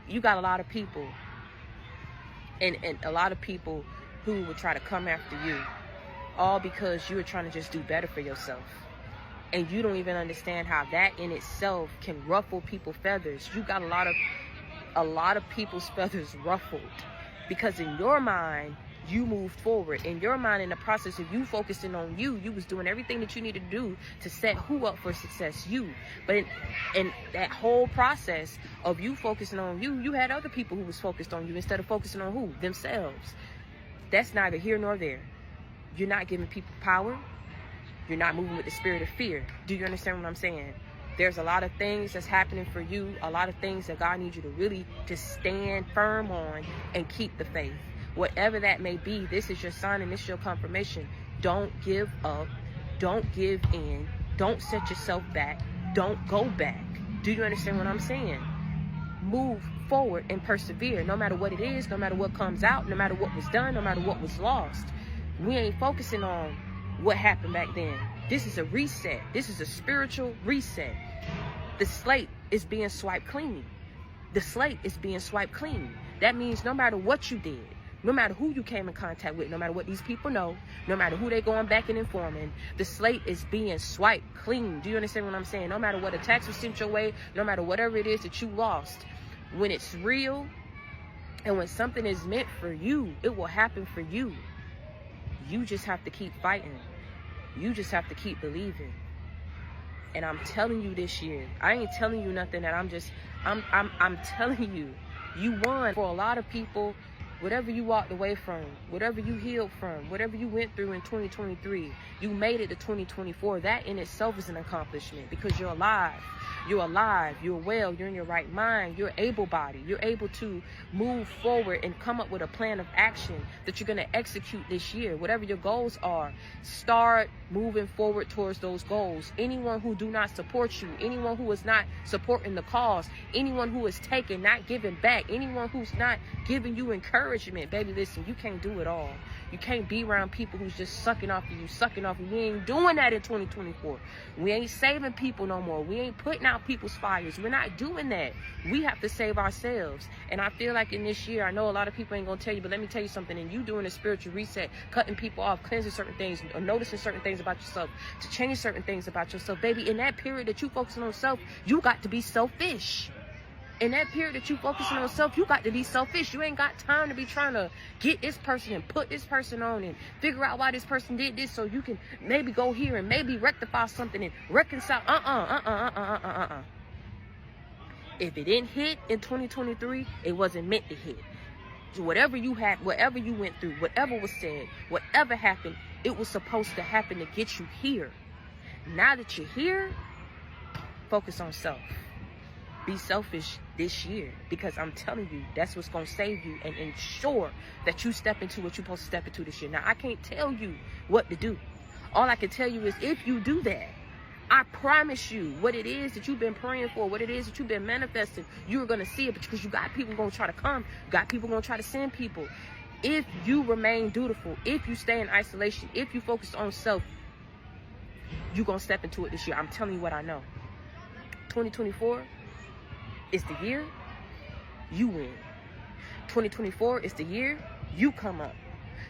you got a lot of people, and a lot of people who would try to come after you, all because you were trying to just do better for yourself. And you don't even understand how that in itself can ruffle people's feathers. You got a lot of people's feathers ruffled, because in your mind, you moved forward. In your mind, in the process of you focusing on you, you was doing everything that you needed to do to set who up for success? You. But in that whole process of you focusing on you, you had other people who was focused on you instead of focusing on who? Themselves. That's neither here nor there. You're not giving people power. You're not moving with the spirit of fear. Do you understand what I'm saying? There's a lot of things that's happening for you, a lot of things that God needs you to really just stand firm on and keep the faith. Whatever that may be, this is your sign and this is your confirmation. Don't give up. Don't give in. Don't set yourself back. Don't go back. Do you understand what I'm saying? Move forward and persevere, no matter what it is, no matter what comes out, no matter what was done, no matter what was lost. We ain't focusing on what happened back then. This is a reset. This is a spiritual reset. The slate is being swiped clean. The slate is being swiped clean. That means no matter what you did, no matter who you came in contact with, no matter what these people know, no matter who they going back and informing, the slate is being swiped clean. Do you understand what I'm saying? No matter what attacks were sent your way, no matter whatever it is that you lost, when it's real and when something is meant for you, it will happen for you. You just have to keep fighting. You just have to keep believing. And I'm telling you this year, I ain't telling you nothing that I'm telling you, you won. For a lot of people, whatever you walked away from, whatever you healed from, whatever you went through in 2023, you made it to 2024. That in itself is an accomplishment, because you're alive. You're alive. You're well. You're in your right mind. You're able-bodied. You're able to move forward and come up with a plan of action that you're going to execute this year. Whatever your goals are, start moving forward towards those goals. Anyone who do not support you, anyone who is not supporting the cause, anyone who is taking, not giving back, anyone who's not giving you encouragement, baby, listen, you can't do it all. You can't be around people who's just sucking off of you, sucking off of you. We ain't doing that in 2024. We ain't saving people no more. We ain't putting out people's fires. We're not doing that. We have to save ourselves. And I feel like in this year, I know a lot of people ain't going to tell you, but let me tell you something. And you doing a spiritual reset, cutting people off, cleansing certain things, or noticing certain things about yourself, to change certain things about yourself. Baby, in that period that you focusing on self, you got to be selfish. In that period that you focusing on self, you got to be selfish. You ain't got time to be trying to get this person and put this person on and figure out why this person did this so you can maybe go here and maybe rectify something and reconcile. If it didn't hit in 2023, it wasn't meant to hit. Whatever you had, whatever you went through, whatever was said, whatever happened, it was supposed to happen to get you here. Now that you're here, focus on self. Be selfish this year, because I'm telling you, that's what's going to save you and ensure that you step into what you're supposed to step into this year. Now, I can't tell you what to do. All I can tell you is if you do that, I promise you what it is that you've been praying for, what it is that you've been manifesting, you're going to see it, because you got people going to try to come. You got people going to try to send people. If you remain dutiful, if you stay in isolation, if you focus on self, you're going to step into it this year. I'm telling you what I know. 2024 is the year you win. 2024 is the year you come up.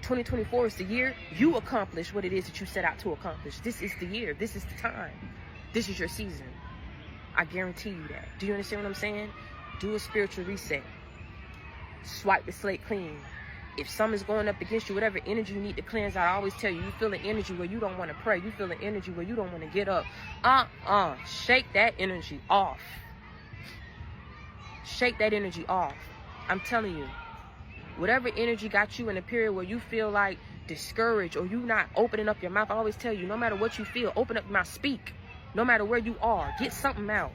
2024 is the year you accomplish what it is that you set out to accomplish. This is the year. This is the time. This is your season. I guarantee you that. Do you understand what I'm saying? Do a spiritual reset. Swipe the slate clean. If something's going up against you, whatever energy you need to cleanse out, I always tell you, you feel an energy where you don't want to pray. You feel an energy where you don't want to get up. Shake that energy off. Shake that energy off. I'm telling you, whatever energy got you in a period where you feel like discouraged or you not opening up your mouth, I always tell you, no matter what you feel, open up your mouth, speak. No matter where you are, get something out.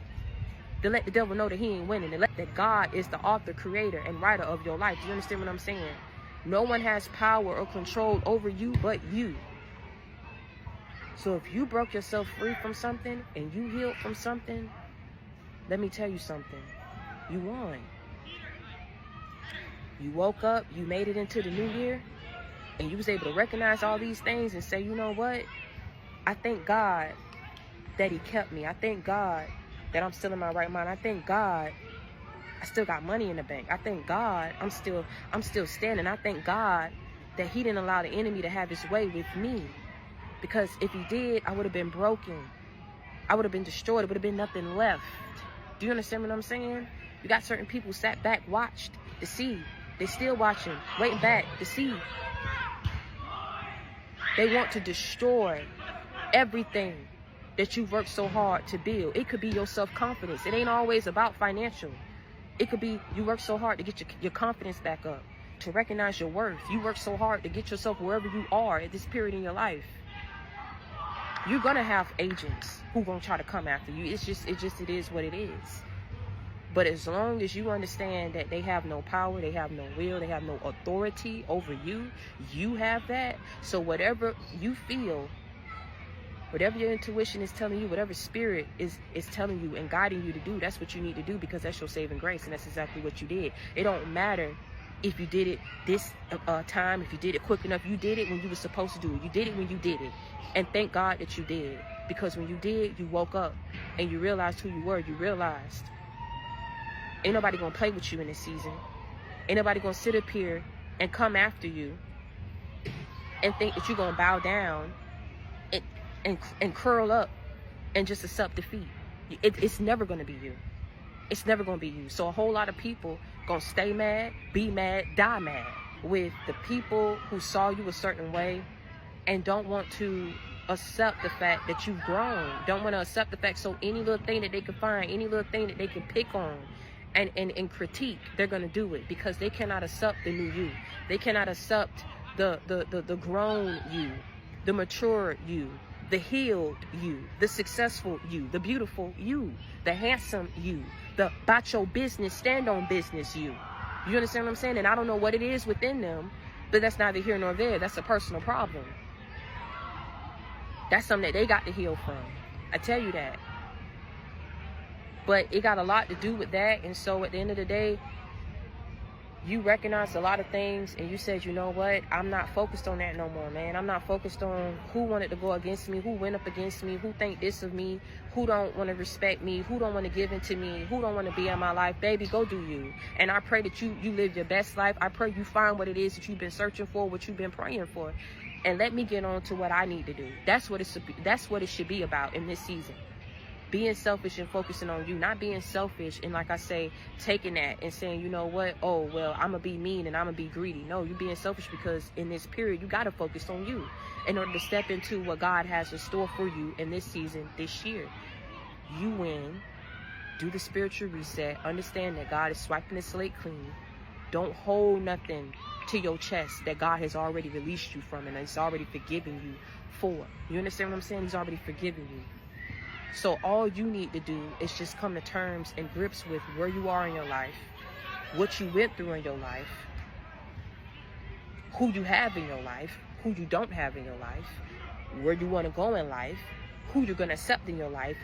To let the devil know that he ain't winning. And let that God is the author, creator, and writer of your life. Do you understand what I'm saying? No one has power or control over you but you. So if you broke yourself free from something and you healed from something, let me tell you something. You won. You woke up, you made it into the new year, and you was able to recognize all these things and say, you know what? I thank God that he kept me. I thank God that I'm still in my right mind. I thank God I still got money in the bank. I thank God I'm still standing. I thank God that he didn't allow the enemy to have his way with me. Because if he did, I would have been broken. I would have been destroyed. It would have been nothing left. Do you understand what I'm saying? You got certain people sat back, watched to see. They still watching, waiting back to see. They want to destroy everything that you've worked so hard to build. It could be your self-confidence. It ain't always about financial. It could be you work so hard to get your confidence back up, to recognize your worth. You work so hard to get yourself wherever you are at this period in your life. You're gonna have agents who gonna try to come after you. It is what it is. But as long as you understand that they have no power, they have no will, they have no authority over you, you have that. So whatever you feel, whatever your intuition is telling you, whatever spirit is telling you and guiding you to do, that's what you need to do, because that's your saving grace, and that's exactly what you did. It don't matter if you did it this time, if you did it quick enough. You did it when you were supposed to do it. You did it when you did it. And thank God that you did. Because when you did, you woke up and you realized who you were. You realized ain't nobody gonna play with you in this season. Ain't nobody gonna sit up here and come after you and think that you're gonna bow down and curl up and just accept defeat. It's never gonna be you. It's never gonna be you. So a whole lot of people gonna stay mad, be mad, die mad with the people who saw you a certain way and don't want to accept the fact that you've grown. Don't want to accept the fact. So any little thing that they can find, any little thing that they can pick on and critique, they're gonna do it, because they cannot accept the new you. They cannot accept the grown you, the mature you, the healed you, the successful you, the beautiful you, the handsome you, the about your business, stand on business you. You understand what I'm saying? And I don't know what it is within them, but that's neither here nor there. That's a personal problem. That's something that they got to heal from. I tell you that. But it got a lot to do with that. And so at the end of the day, you recognized a lot of things and you said, you know what? I'm not focused on that no more, man. I'm not focused on who wanted to go against me, who went up against me, who think this of me, who don't want to respect me, who don't want to give in to me, who don't want to be in my life. Baby, go do you. And I pray that you live your best life. I pray you find what it is that you've been searching for, what you've been praying for. And let me get on to what I need to do. That's what it should be about in this season. Being selfish and focusing on you, not being selfish and, like I say, taking that and saying, you know what, oh, well, I'm going to be mean and I'm going to be greedy. No, you're being selfish because in this period, you got to focus on you in order to step into what God has in store for you in this season, this year. You win, do the spiritual reset, understand that God is swiping the slate clean. Don't hold nothing to your chest that God has already released you from and He's already forgiven you for. You understand what I'm saying? He's already forgiven you. So all you need to do is just come to terms and grips with where you are in your life, what you went through in your life, who you have in your life, who you don't have in your life, where you want to go in life, who you're going to accept in your life,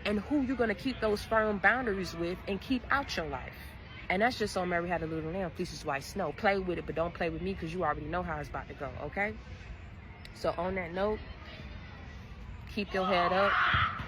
and who you're going to keep those firm boundaries with and keep out your life. And that's just on Mary Had a Little Lamb, Pleases White Snow. Play with it, but don't play with me, because you already know how it's about to go, okay? So on that note, keep your head up.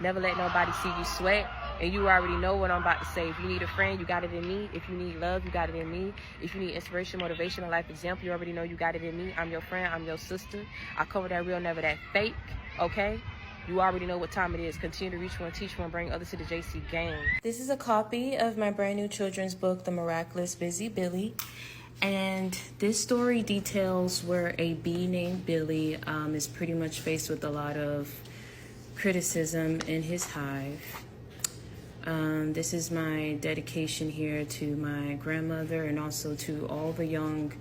Never let nobody see you sweat. And you already know what I'm about to say. If you need a friend, you got it in me. If you need love, you got it in me. If you need inspiration, motivation, a life example, you already know you got it in me. I'm your friend. I'm your sister. I cover that real, never that fake. Okay? You already know what time it is. Continue to reach one, teach one, bring others to the JC game. This is a copy of my brand new children's book, The Miraculous Busy Billy. And this story details where a bee named Billy is pretty much faced with a lot of criticism in his hive. This is my dedication here to my grandmother and also to all the young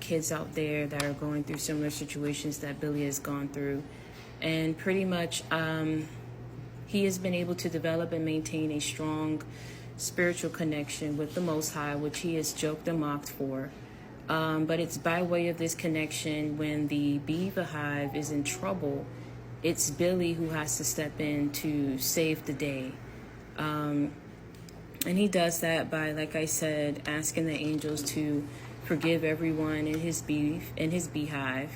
kids out there that are going through similar situations that Billy has gone through. And pretty much he has been able to develop and maintain a strong spiritual connection with the Most High, which he is joked and mocked for. But it's by way of this connection, when the beaver hive is in trouble, it's Billy who has to step in to save the day. And he does that by, like I said, asking the angels to forgive everyone in his beehive.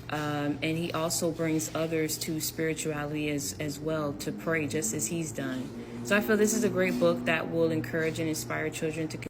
And he also brings others to spirituality as well, to pray just as he's done. So I feel this is a great book that will encourage and inspire children to